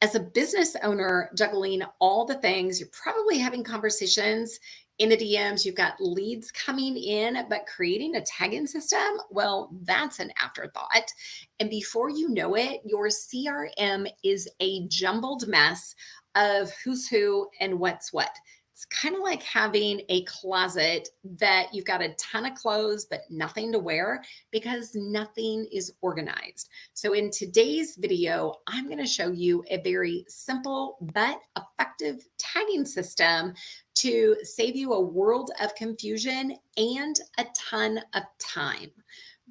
As a business owner, juggling all the things, you're probably having conversations in the DMs, you've got leads coming in, but creating a tagging system, well, that's an afterthought. And before you know it, your CRM is a jumbled mess of who's who and what's what. It's kind of like having a closet that you've got a ton of clothes, but nothing to wear because nothing is organized. So in today's video, I'm going to show you a very simple but effective tagging system to save you a world of confusion and a ton of time.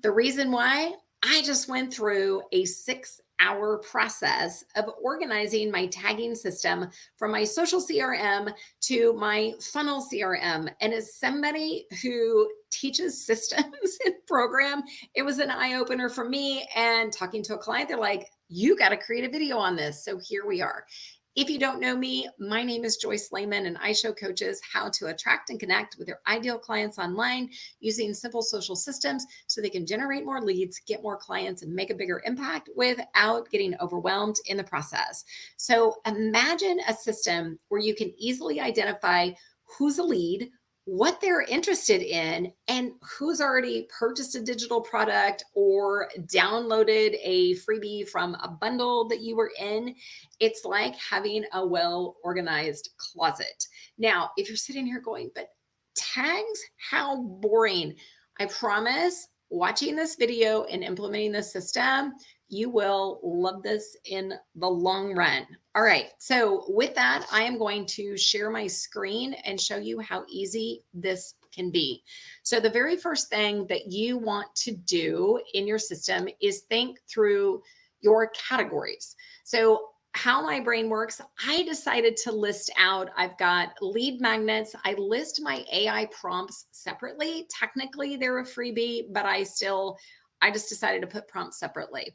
The reason why, I just went through a 6-hour process of organizing my tagging system from my social CRM to my funnel CRM. And as somebody who teaches systems and program, it was an eye opener for me. And talking to a client, they're like, you got to create a video on this. So here we are. If you don't know me, my name is Joyce Lehman, and I show coaches how to attract and connect with their ideal clients online using simple social systems so they can generate more leads, get more clients, and make a bigger impact without getting overwhelmed in the process. So imagine a system where you can easily identify who's a lead, what they're interested in, and who's already purchased a digital product or downloaded a freebie from a bundle that you were in. It's like having a well-organized closet. Now, if you're sitting here going, but tags, how boring. I promise, watching this video and implementing this system, you will love this in the long run. All right, so with that, I am going to share my screen and show you how easy this can be. So the very first thing that you want to do in your system is think through your categories. So how my brain works, I decided to list out, I've got lead magnets. I list my AI prompts separately. Technically, they're a freebie, but I just decided to put prompts separately.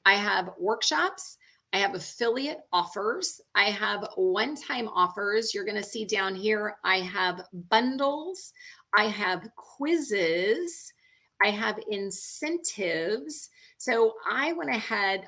I have workshops. I have affiliate offers. I have one-time offers. You're going to see down here, I have bundles. I have quizzes. I have incentives. So I went ahead,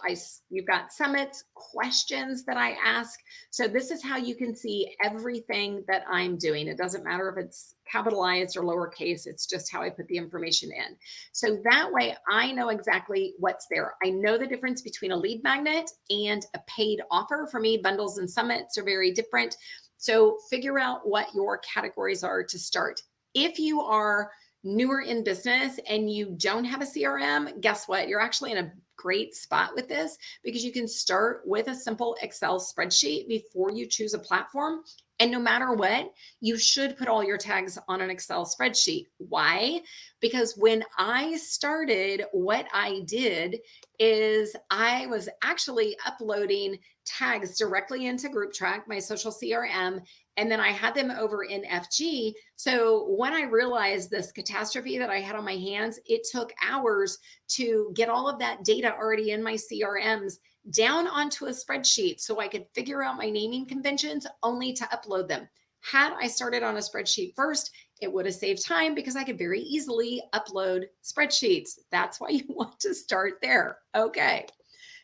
you've got summits, questions that I ask. So this is how you can see everything that I'm doing. It doesn't matter if it's capitalized or lowercase, it's just how I put the information in. So that way I know exactly what's there. I know the difference between a lead magnet and a paid offer. For me, bundles and summits are very different. So figure out what your categories are to start. If you are newer in business and you don't have a CRM, guess what? You're actually in a great spot with this because you can start with a simple Excel spreadsheet before you choose a platform. And no matter what, you should put all your tags on an Excel spreadsheet. Why? Because when I started, what I did is I was actually uploading tags directly into GroupTrack, my social CRM, and then I had them over in FG. So when I realized this catastrophe that I had on my hands, it took hours to get all of that data already in my CRMs down onto a spreadsheet so I could figure out my naming conventions only to upload them. Had I started on a spreadsheet first, it would have saved time because I could very easily upload spreadsheets. That's why you want to start there. Okay.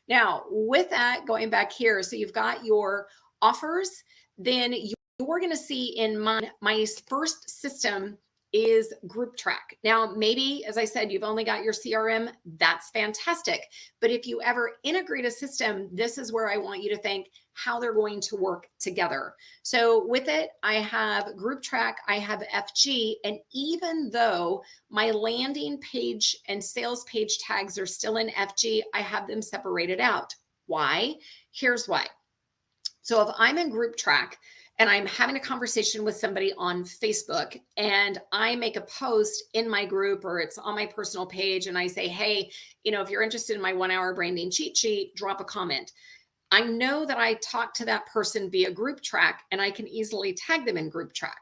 Now, with that, going back here, so you've got your offers, then you're going to see in my first system is GroupTrack. Now, maybe, as I said, you've only got your CRM. That's fantastic. But if you ever integrate a system, this is where I want you to think how they're going to work together. So with it, I have GroupTrack, I have FG, and even though my landing page and sales page tags are still in FG, I have them separated out. Why? Here's why. So if I'm in GroupTrack, and I'm having a conversation with somebody on Facebook and I make a post in my group or it's on my personal page and I say, hey, if you're interested in my 1-hour branding cheat sheet, drop a comment. I know that I talked to that person via GroupTrack and I can easily tag them in GroupTrack.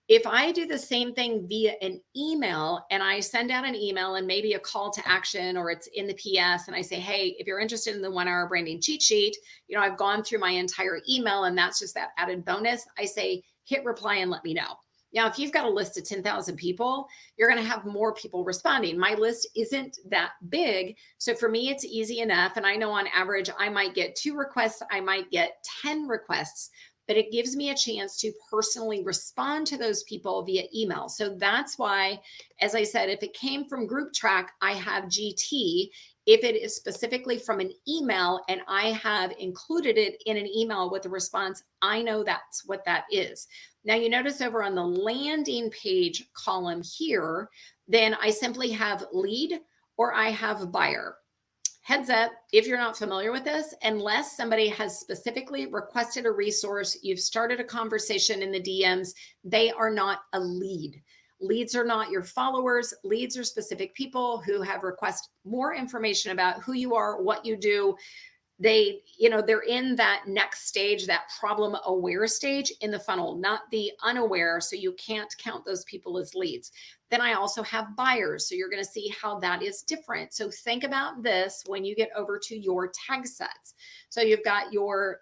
If I do the same thing via an email and I send out an email and maybe a call to action or it's in the PS and I say, hey, if you're interested in the 1-hour branding cheat sheet, I've gone through my entire email and that's just that added bonus. I say, hit reply and let me know. Now, if you've got a list of 10,000 people, you're going to have more people responding. My list isn't that big. So for me, it's easy enough. And I know on average, I might get 2 requests, I might get 10 requests, but it gives me a chance to personally respond to those people via email. So that's why, as I said, if it came from group track, I have GT. If it is specifically from an email and I have included it in an email with a response, I know that's what that is. Now you notice over on the landing page column here, then I simply have lead or I have buyer. Heads up, if you're not familiar with this, unless somebody has specifically requested a resource, you've started a conversation in the DMs, they are not a lead. Leads are not your followers. Leads are specific people who have requested more information about who you are, what you do. They, they're in that next stage, that problem aware stage in the funnel, not the unaware. So you can't count those people as leads. Then I also have buyers. So you're going to see how that is different. So think about this when you get over to your tag sets. So you've got your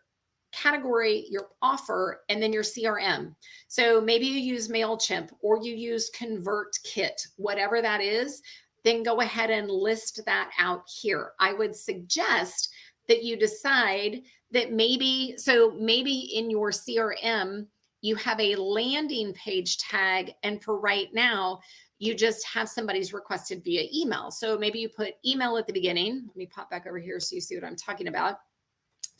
category, your offer, and then your CRM. So maybe you use MailChimp or you use ConvertKit, whatever that is, then go ahead and list that out here. I would suggest that you decide that maybe in your CRM, you have a landing page tag. And for right now, you just have somebody's requested via email. So maybe you put email at the beginning. Let me pop back over here so you see what I'm talking about.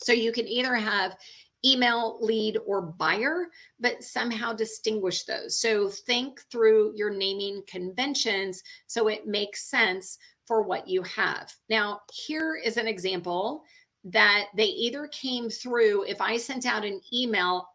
So you can either have email, lead, or buyer, but somehow distinguish those. So think through your naming conventions so it makes sense for what you have. Now, here is an example that they either came through, if I sent out an email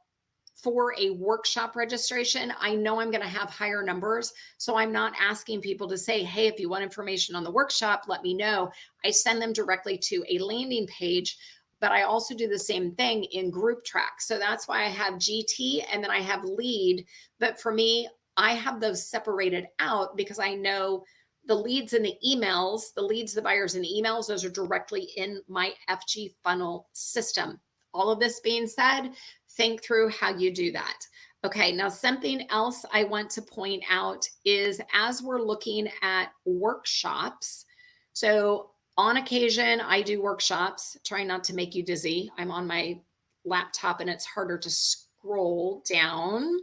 for a workshop registration, I know I'm going to have higher numbers. So I'm not asking people to say, hey, if you want information on the workshop, let me know. I send them directly to a landing page, but I also do the same thing in group track. So that's why I have GT and then I have lead. But for me, I have those separated out because I know the leads and the emails, the leads, the buyers and the emails, those are directly in my FG funnel system. All of this being said, think through how you do that. Okay, now something else I want to point out is as we're looking at workshops, so on occasion, I do workshops, trying not to make you dizzy. I'm on my laptop and it's harder to scroll down.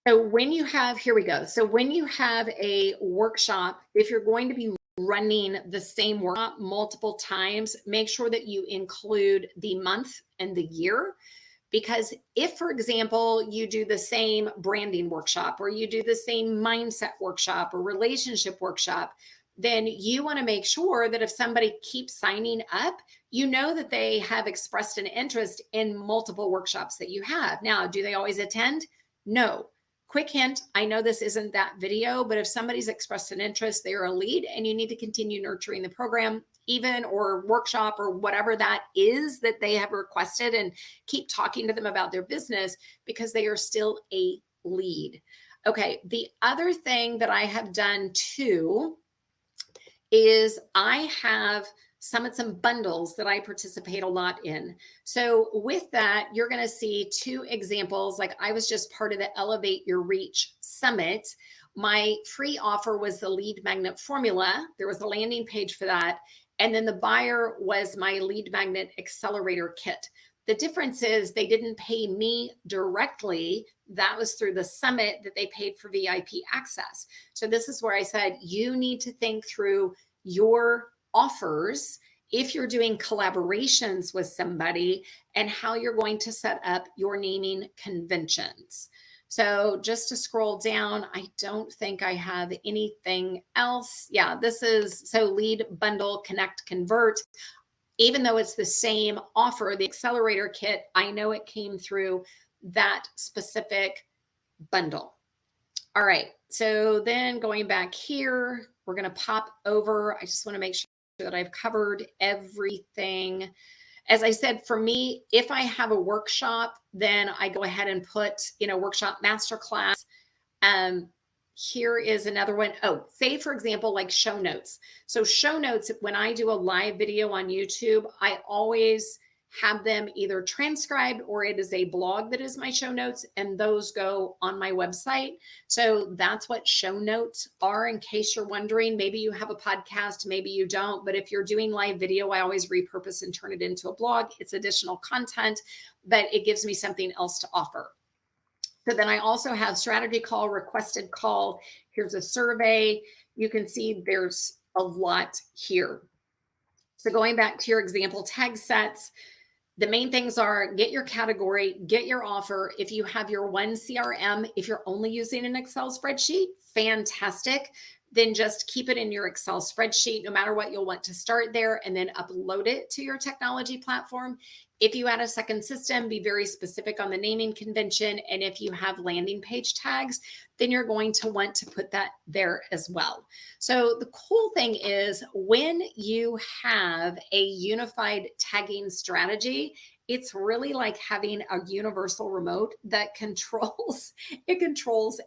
So when you have, here we go. So when you have a workshop, if you're going to be running the same workshop multiple times, make sure that you include the month and the year. Because if, for example, you do the same branding workshop or you do the same mindset workshop or relationship workshop, then you want to make sure that if somebody keeps signing up, you know that they have expressed an interest in multiple workshops that you have. Now, do they always attend? No. Quick hint, I know this isn't that video, but if somebody's expressed an interest, they're a lead and you need to continue nurturing the program, even or workshop or whatever that is that they have requested, and keep talking to them about their business because they are still a lead. Okay, the other thing that I have done too is I have summits and bundles that I participate a lot in. So with that, you're going to see 2 examples. Like I was just part of the Elevate Your Reach Summit. My free offer was the lead magnet formula. There was a landing page for that. And then the buyer was my lead magnet accelerator kit. The difference is they didn't pay me directly. That was through the summit that they paid for VIP access. So this is where I said, you need to think through your offers if you're doing collaborations with somebody and how you're going to set up your naming conventions. So just to scroll down, I don't think I have anything else. Yeah, this is so lead, bundle, connect, convert. Even though it's the same offer, the accelerator kit, I know it came through that specific bundle. All right, so then going back here, we're going to pop over. I just want to make sure that I've covered everything. As I said, for me, if I have a workshop, then I go ahead and put, workshop masterclass. Here is another one. Oh, say for example, like show notes. So show notes, when I do a live video on YouTube, I always have them either transcribed or it is a blog that is my show notes, and those go on my website. So that's what show notes are, in case you're wondering. Maybe you have a podcast, maybe you don't, but if you're doing live video, I always repurpose and turn it into a blog. It's additional content, but it gives me something else to offer. So then I also have strategy call, requested call. Here's a survey. You can see there's a lot here. So going back to your example tag sets, the main things are get your category, get your offer. If you have your one CRM, if you're only using an Excel spreadsheet, fantastic. Then just keep it in your Excel spreadsheet, no matter what. You'll want to start there and then upload it to your technology platform. If you add a second system, be very specific on the naming convention. And if you have landing page tags, then you're going to want to put that there as well. So the cool thing is, when you have a unified tagging strategy, it's really like having a universal remote that controls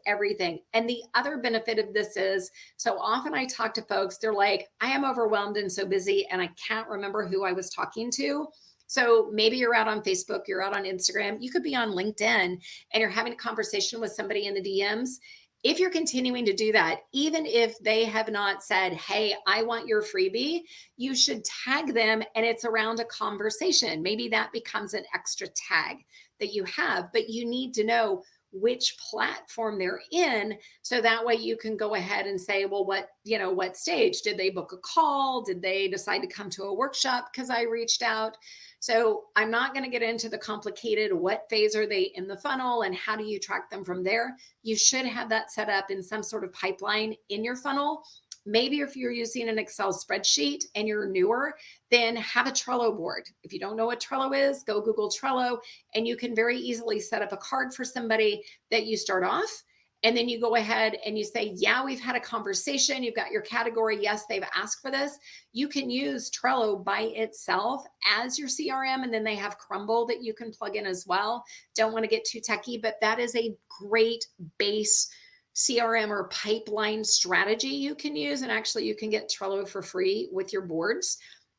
everything. And the other benefit of this is, so often I talk to folks, they're like, I am overwhelmed and so busy and I can't remember who I was talking to. So maybe you're out on Facebook, you're out on Instagram, you could be on LinkedIn, and you're having a conversation with somebody in the DMs. If you're continuing to do that, even if they have not said, hey, I want your freebie, you should tag them, and it's around a conversation. Maybe that becomes an extra tag that you have, but you need to know which platform they're in, so that way you can go ahead and say, well, what stage did they book a call? Did they decide to come to a workshop because I reached out? So I'm not going to get into the complicated, what phase are they in the funnel and how do you track them from there. You should have that set up in some sort of pipeline in your funnel. Maybe if you're using an Excel spreadsheet and you're newer, then have a Trello board. If you don't know what Trello is, go Google Trello, and you can very easily set up a card for somebody that you start off. And then you go ahead and you say, yeah, we've had a conversation. You've got your category. Yes, they've asked for this. You can use Trello by itself as your CRM. And then they have Crumble that you can plug in as well. Don't want to get too techy, but that is a great base CRM or pipeline strategy you can use. And actually, you can get Trello for free with your boards.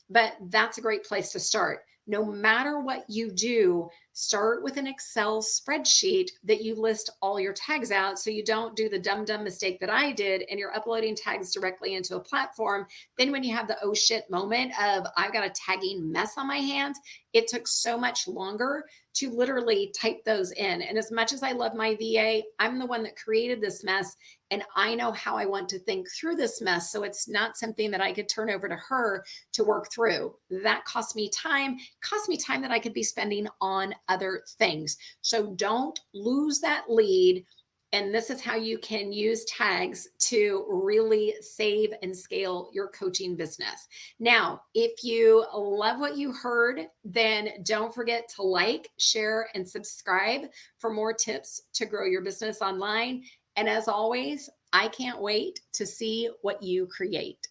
But that's a great place to start. No matter what you do, start with an Excel spreadsheet that you list all your tags out, so you don't do the dumb mistake that I did and you're uploading tags directly into a platform. Then when you have the oh shit moment of I've got a tagging mess on my hands, it took so much longer to literally type those in. And as much as I love my VA, I'm the one that created this mess, and I know how I want to think through this mess. So it's not something that I could turn over to her to work through. That cost me time that I could be spending on other things. So don't lose that lead. And this is how you can use tags to really save and scale your coaching business. Now, if you love what you heard, then don't forget to like, share, and subscribe for more tips to grow your business online. And as always, I can't wait to see what you create.